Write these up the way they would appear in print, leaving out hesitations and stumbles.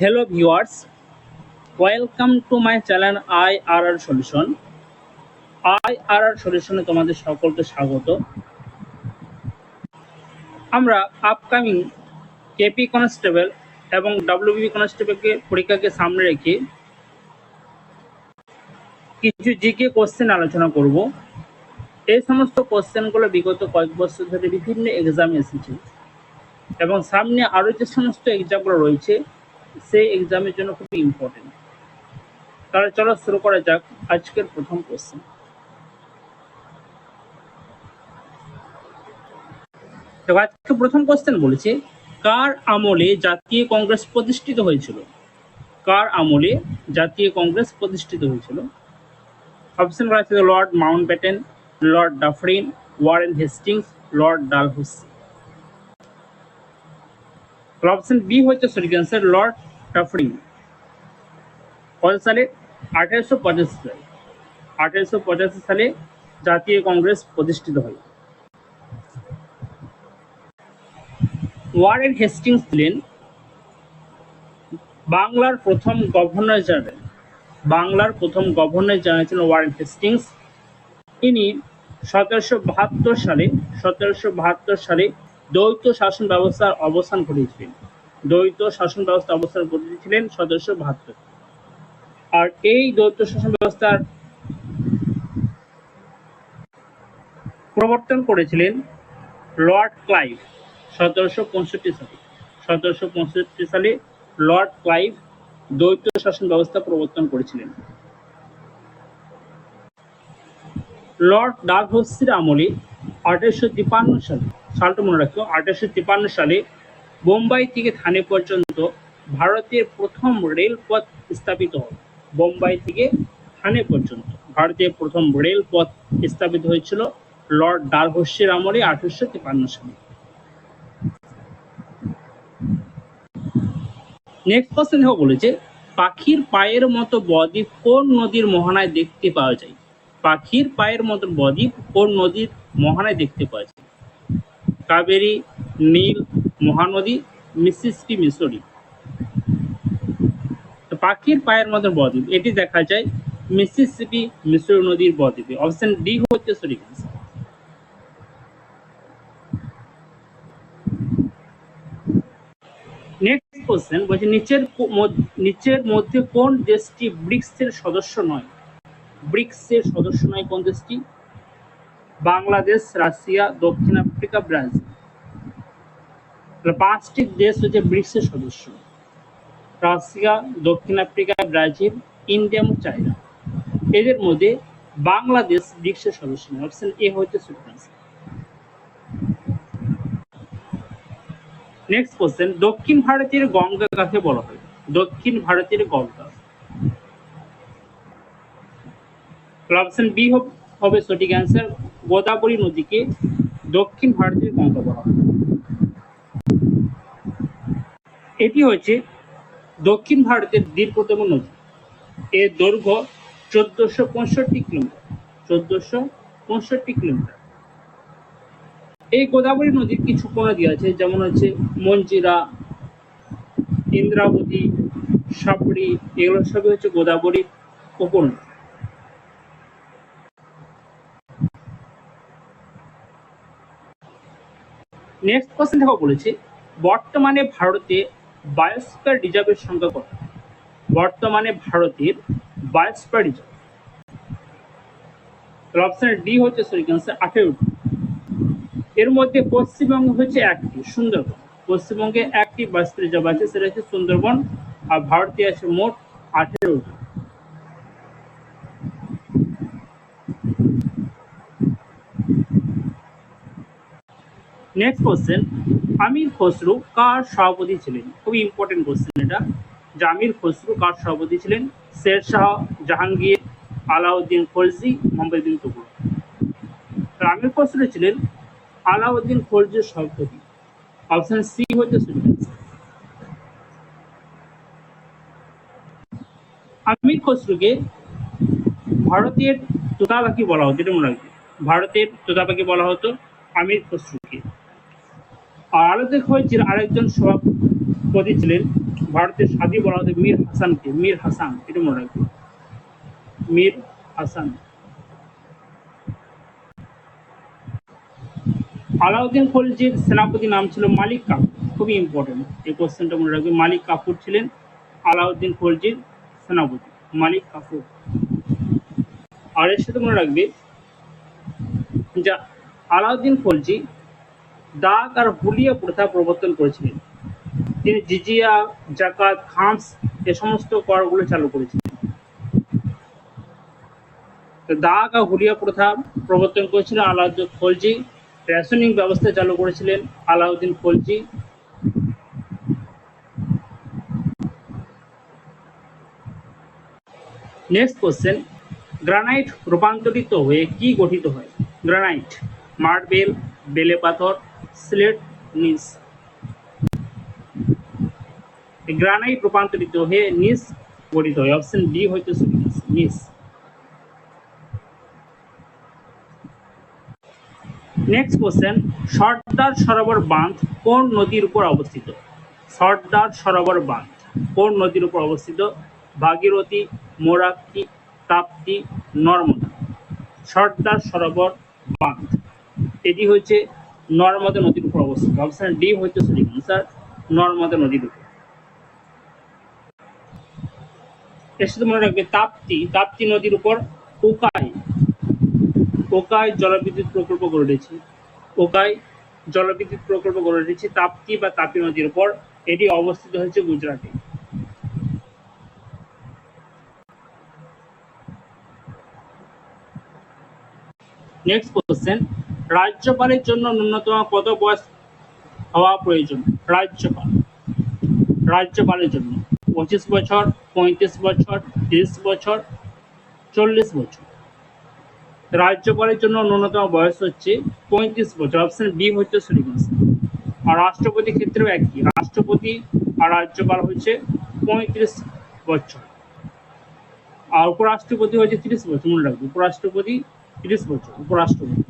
Hello viewers, welcome to my channel IRR Solution. IRR Solution এ তোমাদের সকলকে স্বাগত। আমরা আপকামিং কেপি কনস্টেবল এবং ডব্লিউবি কনস্টেবলকে পরীক্ষাকে সামনে রেখে কিছু জিকে কোশ্চেন আলোচনা করব। এই সমস্ত কোশ্চেনগুলো বিগত কয়েক বছর ধরে বিভিন্ন এক্সামে এসেছে এবং সামনে আরও যে সমস্ত এক্সামগুলো রয়েছে সেই এক্সামের জন্য খুবই ইম্পর্টেন্ট। তাহলে চলো শুরু করা যাক আজকের প্রথম কোশ্চেন। আজকে প্রথম কোশ্চেন বলেছে, কার আমলে জাতীয় কংগ্রেস প্রতিষ্ঠিত হয়েছিল? কার আমলে জাতীয় কংগ্রেস প্রতিষ্ঠিত হয়েছিল? অপশন করা আছে Lord Mountbatten, Lord Dufferin, Warren Hastings, Lord Dalhousie. Option B হচ্ছে সঠিক অ্যান্সার, লর্ড ডাফরিন। কত সালে? 1885 সালে। 1885 সালে জাতীয় কংগ্রেস প্রতিষ্ঠিত হয়। ওয়ারেন হেস্টিংস ছিলেন বাংলার প্রথম গভর্নর জেনারেল। বাংলার প্রথম গভর্নর জেনারেল ছিলেন ওয়ারেন হেস্টিংস। ইনি 1772 সালে দ্বৈত শাসন ব্যবস্থার অবসান ঘটিয়েছিলেন। দ্বৈত শাসন ব্যবস্থা অবসান ঘটিয়েছিলেন 1772। আর এই দ্বৈত শাসন ব্যবস্থার প্রবর্তন করেছিলেন লর্ড ক্লাইভ 1765 সালে। 1765 সালে লর্ড ক্লাইভ দ্বৈত শাসন ব্যবস্থা প্রবর্তন করেছিলেন। লর্ড ডালহৌসির আমলে 1853 সালে, সালটা মনে রাখো, 1853 সালে বোম্বাই থেকে থানে পর্যন্ত ভারতের প্রথম রেলপথ স্থাপিত হয়। বোম্বাই থেকে থানে পর্যন্ত ভারতের প্রথম রেলপথ স্থাপিত হয়েছিল লর্ড ডালহৌসির আমলে 1853 সালে। নেক্সট কোশ্চেন বলেছে, পাখির পায়ের মতো বদ্বীপ কোন নদীর মোহনায় দেখতে পাওয়া যায়? পাখির পায়ের মতো বদ্বীপ কোন নদীর মোহনায় দেখতে পাওয়া যায়? কাবেরী, নীল, মহানদী, মিসিসিপি, মিসৌরি। পাখির পায়ের মতো বদ্বীপ এটি দেখা যায় মিসিসিপি মিসৌরি নদীর বদ্বীপে। অপশন ডি হচ্ছে সঠিক অ্যান্সার। নেক্সট কোশ্চেন বলছে, নিচের মধ্যে কোন দেশটি ব্রিক্সের সদস্য নয়? ব্রিক্সের সদস্য নয় কোন দেশটি? বাংলাদেশ, রাশিয়া, দক্ষিণ আফ্রিকা, ব্রাজিল। পাঁচটি দেশ হচ্ছে ব্রিক্সের সদস্য: রাশিয়া, দক্ষিণ আফ্রিকা, ব্রাজিল, ইন্ডিয়া এবং চায়না। এদের মধ্যে বাংলাদেশ ব্রিক্সের সদস্য নয়। অপশন এ হচ্ছে সঠিক অ্যান্সার। নেক্সট কোশ্চেন, দক্ষিণ ভারতের গঙ্গা কাকে বলা হয়? দক্ষিণ ভারতের গঙ্গা। অপশন বি হবে সঠিক অ্যান্সার, গোদাবরী নদীকে দক্ষিণ ভারতের গঙ্গা বলা হয়। এটি হচ্ছে দক্ষিণ ভারতের দীর্ঘতম নদী। এর দৈর্ঘ্য 1465 কিলোমিটার। 1465 কিলোমিটার। এই গোদাবরী নদীর কিছু উপনদী আছে, যেমন হচ্ছে মঞ্জিরা, ইন্দ্রাবতী, সাবরি, এগুলো সবই হচ্ছে গোদাবরীর উপনদী। নেক্সট কোশ্চেন বলেছে, বর্তমানে ভারতে বায়োস্ফিয়ার রিজার্ভের সংখ্যা কত? বর্তমানে ভারতের বায়োস্ফিয়ার রিজার্ভ। অপশন ডি হচ্ছে সঠিক অ্যান্সার, 18টি। এর মধ্যে পশ্চিমবঙ্গ হচ্ছে একটি, সুন্দরবন। পশ্চিমবঙ্গে একটি বায়োস্ফিয়ার রিজার্ভ আছে, সেটা হচ্ছে সুন্দরবন। আর ভারতে আছে মোট 18টি। নেক্সট কোশ্চেন, আমির খসরু কার সভাপতি ছিলেন? খুবই ইম্পর্টেন্ট কোশ্চেন এটা, যে আমির খসরু কার সভাপতি ছিলেন? শের শাহ, জাহাঙ্গীর, আলাউদ্দিন খলজি, মোহাম্মদ বিন তুগলক। আমির খসরু ছিলেন আলাউদ্দিন খলজির সভাপতি। অপশন সি হচ্ছে সঠিক অ্যান্সার। আমির খসরুকে ভারতের তোতা পাখি বলা হতো, এটা মনে রাখবে। ভারতের তোতা পাখি বলা হতো আমির খসরুকে। আর আলাউদ্দিন খলজির আরেকজন সভাপতি ছিলেন ভারতের সাদি বলা হতো মীর হাসানকে, মীর হাসান, এটা মনে রাখবে, মীর হাসান। আলাউদ্দিন খলজির সেনাপতি নাম ছিল মালিক কাফুর, খুবই ইম্পর্টেন্ট এই কোশ্চেনটা মনে রাখবে। মালিক কাফুর ছিলেন আলাউদ্দিন খলজির সেনাপতি, মালিক কাফুর। আর এর সাথে মনে রাখবে যে আলাউদ্দিন খলজি দাগ আর হুলিয়া প্রথা প্রবর্তন করেছিলেন। তিনি জিজিয়া, জাকাত, খামস এ সমস্ত করগুলো চালু করেছিলেন। দাগ আর হুলিয়া প্রথা প্রবর্তন করেছিলেন আলাউদ্দিন খলজি। রেশনিং ব্যবস্থা চালু করেছিলেন Alauddin Khalji. Next question, granite রূপান্তরিত হয়ে কি গঠিত হয়? গ্রানাইট, মার্বেল, বেলে পাথর, স্লেট, নিস। গ্রানাইট রূপান্তরিত হয়ে নিস গঠিত হয়, অপশন ডি হইতে নিস। নেক্সট কোশ্চেন, সর্দার সরোবর বাঁধ কোন নদীর উপর অবস্থিত? সর্দার সরোবর বাঁধ কোন নদীর উপর অবস্থিত? ভাগীরথী, মোরাক্কি, তাপ্তি, নর্মদা। সর্দার সরোবর বাঁধ এটি হচ্ছে নর্মদা নদীর উপর অবস্থিত, অপশন ডি হচ্ছে সঠিক আনসার, নর্মদা নদীর উপর। এর সাথে মনে রাখবে তাপ্তি, তাপ্তি নদীর উপর ওকাই, ওকাই জলবিদ্যুৎ প্রকল্প গড়ে উঠেছে, ওকাই জলবিদ্যুৎ প্রকল্প গড়ে উঠেছে তাপ্তি বা তাপি নদীর উপর। এটি অবস্থিত হচ্ছে গুজরাটে। নেক্সট কোশ্চেন, রাজ্যপালের জন্য ন্যূনতম কত বয়স হওয়া প্রয়োজন? রাজ্যপাল, রাজ্যপালের জন্য 25 বছর, 35 বছর, 30 বছর, 40 বছর। রাজ্যপালের জন্য ন্যূনতম বয়স হচ্ছে 35 বছর, অপশন বি হচ্ছে সঠিক আনসার। আর রাষ্ট্রপতি ক্ষেত্রেও একই, রাষ্ট্রপতি আর রাজ্যপাল হচ্ছে 35 বছর। আর উপরাষ্ট্রপতি হচ্ছে 30 বছর, মনে রাখবে উপরাষ্ট্রপতি 30 বছর, উপরাষ্ট্রপতি।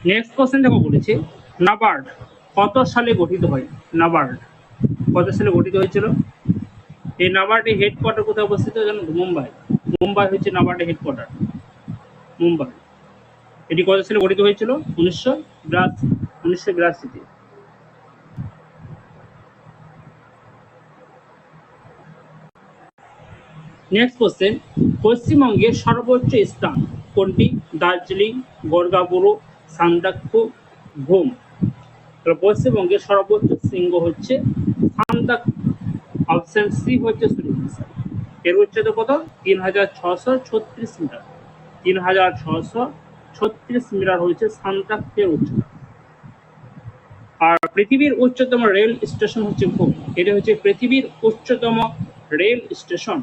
নেক্সট কোশ্চেন দেখো বলেছে, নাবার্ড কত সালে গঠিত হয়? নাবার্ড কত সালে গঠিত হয়েছিল? এই নাবার্ডের হেডকোয়ার্টার কোথায় অবস্থিত জানো? মুম্বাই, মুম্বাই হচ্ছে নাবার্ডের হেডকোয়ার্টার, মুম্বাই। এটি কত সালে গঠিত হয়েছিল? 1982, 1982-তে। নেক্সট কোশ্চেন, পশ্চিমবঙ্গের সর্বোচ্চ স্থান কোনটি? দার্জিলিং, গড়গাবুড়ো, সান্দাকফু, ঘুম। পশ্চিমবঙ্গের সর্বোচ্চ শৃঙ্গ হচ্ছে সান্দাকফু, অপশন সি হচ্ছে সঠিক আনসার। এর উচ্চতা কত? 3636 মিটার, 3636 মিটার হচ্ছে সান্দাকফুর উচ্চতা। আর পৃথিবীর উচ্চতম রেল স্টেশন হচ্ছে ঘুম, এটা হচ্ছে পৃথিবীর উচ্চতম রেল স্টেশন।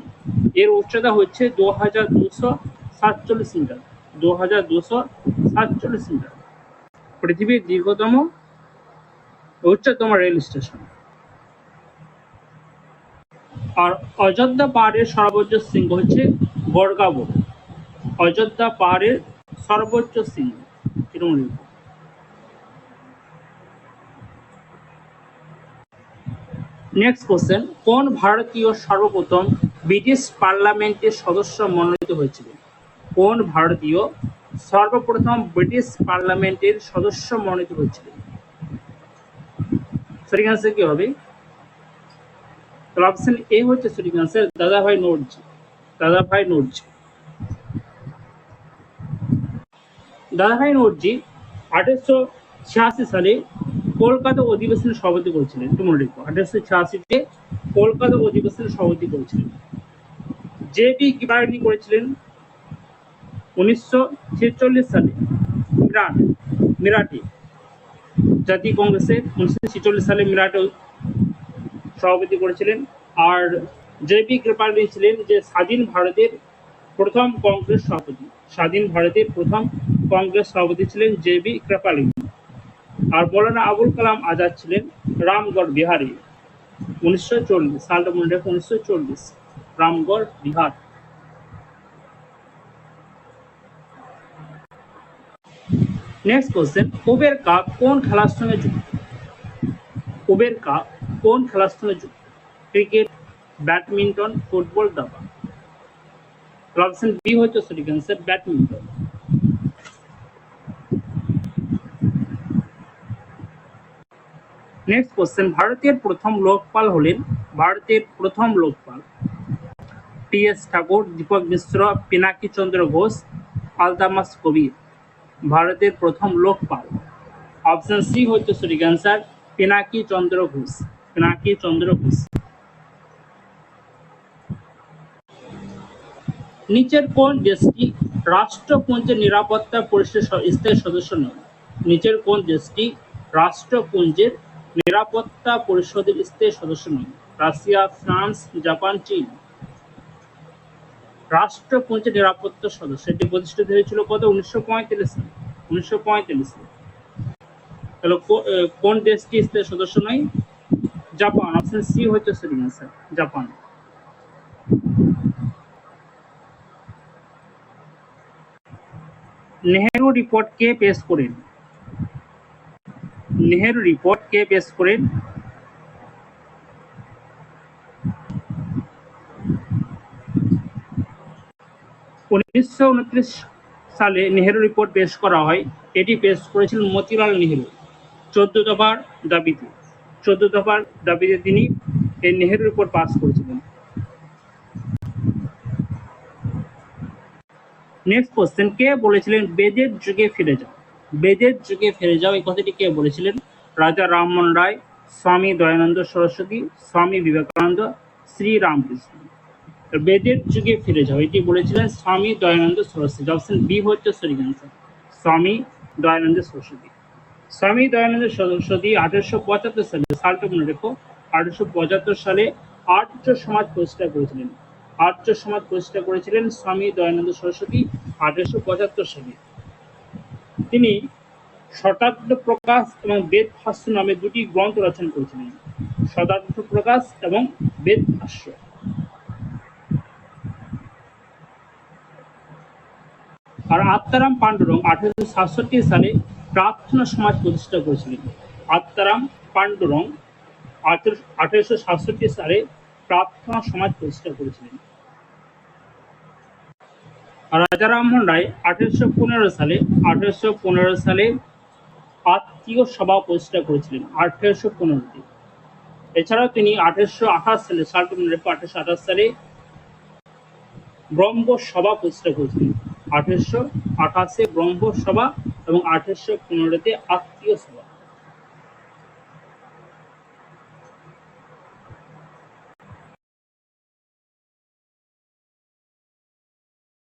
এর উচ্চতা হচ্ছে 2247 মিটার, 2247 মিটার, পৃথিবীর দীর্ঘতম উচ্চতম রেল স্টেশন। আর অযোধ্যা পাহাড়ের সর্বোচ্চ শৃঙ্গ হচ্ছে গড়গাবুড়ো, অযোধ্যা পাহাড়ের সর্বোচ্চ শৃঙ্গ। নেক্সট কোশ্চেন, কোন ভারতীয় সর্বপ্রথম ব্রিটিশ পার্লামেন্টের সদস্য মনোনীত হয়েছিলেন? কোন ভারতীয় সর্বপ্রথম ব্রিটিশ পার্লামেন্টের সদস্য মনোনীত হয়েছিলেন? সঠিক আনসার কি হবে? অপশন এ হচ্ছে সঠিক আনসার, দাদাভাই নওরোজি, দাদাভাই নওরোজি। দাদাভাই নওরোজি 1886 সালে কলকাতা অধিবেশনে সভাপতি করেছিলেন, একটু মনে রেখো, 1886-তে কলকাতা অধিবেশনে সভাপতি করেছিলেন। জে.বি. কৃপলানি করেছিলেন 1946 সালে মিরাটে, জাতীয় কংগ্রেসে 1946 সালে মিরাটে সভাপতি করেছিলেন। আর জে.বি. কৃপলানি ছিলেন যে স্বাধীন ভারতের প্রথম কংগ্রেস সভাপতি, স্বাধীন ভারতের প্রথম কংগ্রেস সভাপতি ছিলেন জে.বি. কৃপলানি। আর মৌলানা আবুল কালাম আজাদ ছিলেন রামগড় বিহারে, 1940 সালটা মনে রাখো, 1940 Ramgarh Bihar. Next question, Uber cup কোন খেলার সঙ্গে যুক্ত? উবের কাপ কোন খেলার সঙ্গে যুক্ত? ক্রিকেট, ব্যাডমিন্টন, ফুটবল, দাবা। অপশন বি হচ্ছে সঠিক অ্যান্সার, ব্যাডমিন্টন। নেক্সট কোশ্চেন, ভারতের প্রথম লোকপাল হলেন? ভারতের প্রথম লোকপাল টি.এস. ঠাকুর, দীপক মিশ্র, পিনাকি চন্দ্র ঘোষ, আলতামাস কবির। ভারতের প্রথম লোকপাল অপশন সি হচ্ছে সঠিক অ্যান্সার, পিনাকি চন্দ্র ঘোষ। পিনাকি চন্দ্র ঘোষ। নিচের কোন দেশটি রাষ্ট্রপুঞ্জের নিরাপত্তা পরিষদের স্থায়ী সদস্য নয়? নিচের কোন দেশটি রাষ্ট্রপুঞ্জের নিরাপত্তা পরিষদের স্থায়ী সদস্য নয়? রাশিয়া, ফ্রান্স, জাপান, চীন। রাষ্ট্রপুঞ্জের নিরাপত্তা সদস্য এটি প্রতিষ্ঠিত হয়েছিল কত? 1935 সালে। 1935 সালে। তাহলে কোন দেশটি স্থায়ী সদস্য নয়? জাপান। অপশন সি হচ্ছে সঠিক অ্যান্সার, জাপান। নেহেরু রিপোর্ট কে পেশ করেন? নেহেরু রিপোর্ট কে পেশ করেন? উনিশশো সালে নেহেরু রিপোর্ট পেশ করা হয়। এটি পেশ করেছিলেন মতিলাল নেহেরু 14 দফার দাবিতে। 14 দফার দাবিতে তিনি এই নেহেরু রিপোর্ট পাস করেছিলেন। নেক্সট কোশ্চেন, কে বলেছিলেন বেদের যুগে ফিরে যাও? বেদের যুগে ফিরে যাও এই কথাটি কে বলেছিলেন? রাজা রামমোহন রায়, স্বামী দয়ানন্দ সরস্বতী, স্বামী বিবেকানন্দ, শ্রী রামকৃষ্ণ। বেদের যুগে ফিরে যাও এটি বলেছিলেন স্বামী দয়ানন্দ সরস্বতী। অপশন বি হচ্ছে সঠিক অ্যান্সার, স্বামী দয়ানন্দ সরস্বতী। স্বামী দয়ানন্দ সরস্বতী 1875 সালে, সালটা মনে রেখো, 1875 সালে আর্য সমাজ প্রতিষ্ঠা করেছিলেন। আর্য সমাজ প্রতিষ্ঠা করেছিলেন স্বামী দয়ানন্দ সরস্বতী 1875 সালে। তিনি শতাব্দ প্রকাশ এবং বেদ ভাষ্য নামে দুটি গ্রন্থ রচনা করেছিলেন, শতাব্দ প্রকাশ এবং বেদ ভাষ্য। আর আত্মারাম পাণ্ডুরং 1867 সালে প্রার্থনা সমাজ প্রতিষ্ঠা করেছিলেন। আত্মারাম পাণ্ডুরং 1867 সালে প্রার্থনা সমাজ প্রতিষ্ঠা করেছিলেন। আর রাজা রামমোহন রায় 1815 সালে আত্মীয় সভা প্রতিষ্ঠা করেছিলেন 1815-তে। এছাড়াও তিনি 1828 সালে, সালটা মনে রেখো, 1828 সালে ব্রহ্ম সভা প্রতিষ্ঠা করেছিলেন। 1828 ব্রহ্ম সভা এবং 1815-তে আত্মীয় সভা।